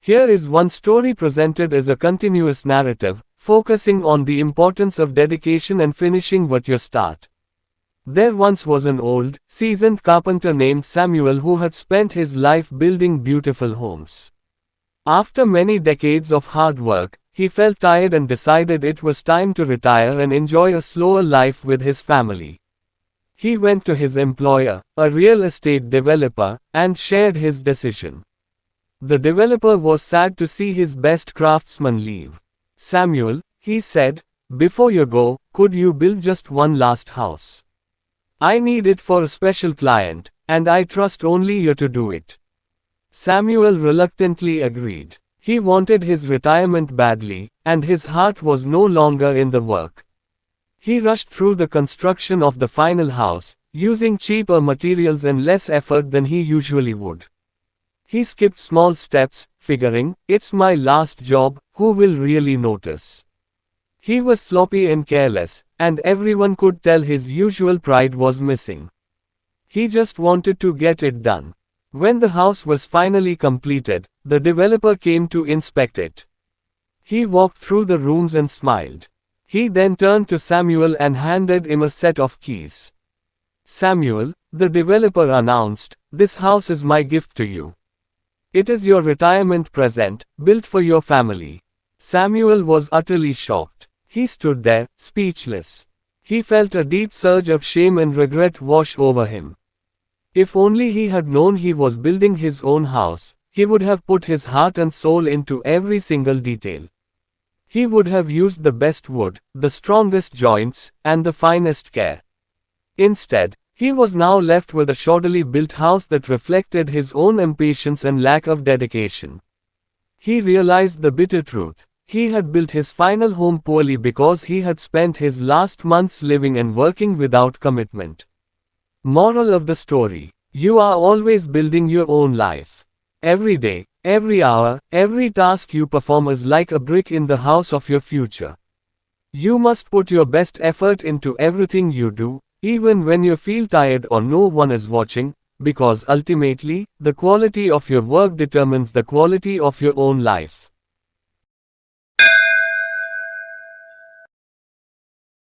Here is one story presented as a continuous narrative, focusing on the importance of dedication and finishing what you start. There once was an old, seasoned carpenter named Samuel who had spent his life building beautiful homes. After many decades of hard work, he felt tired and decided it was time to retire and enjoy a slower life with his family. He went to his employer, a real estate developer, and shared his decision. The developer was sad to see his best craftsman leave. "Samuel," he said, "before you go, could you build just one last house? I need it for a special client, and I trust only you to do it." Samuel reluctantly agreed. He wanted his retirement badly, and his heart was no longer in the work. He rushed through the construction of the final house, using cheaper materials and less effort than he usually would. He skipped small steps, figuring, "It's my last job, who will really notice?" He was sloppy and careless, and everyone could tell his usual pride was missing. He just wanted to get it done. When the house was finally completed, the developer came to inspect it. He walked through the rooms and smiled. He then turned to Samuel and handed him a set of keys. "Samuel," the developer announced, "this house is my gift to you. It is your retirement present, built for your family." Samuel was utterly shocked. He stood there, speechless. He felt a deep surge of shame and regret wash over him. If only he had known he was building his own house, he would have put his heart and soul into every single detail. He would have used the best wood, the strongest joints, and the finest care. Instead, he was now left with a shoddily built house that reflected his own impatience and lack of dedication. He realized the bitter truth. He had built his final home poorly because he had spent his last months living and working without commitment. Moral of the story: you are always building your own life. Every day, every hour, every task you perform is like a brick in the house of your future. You must put your best effort into everything you do, even when you feel tired or no one is watching, because ultimately, the quality of your work determines the quality of your own life.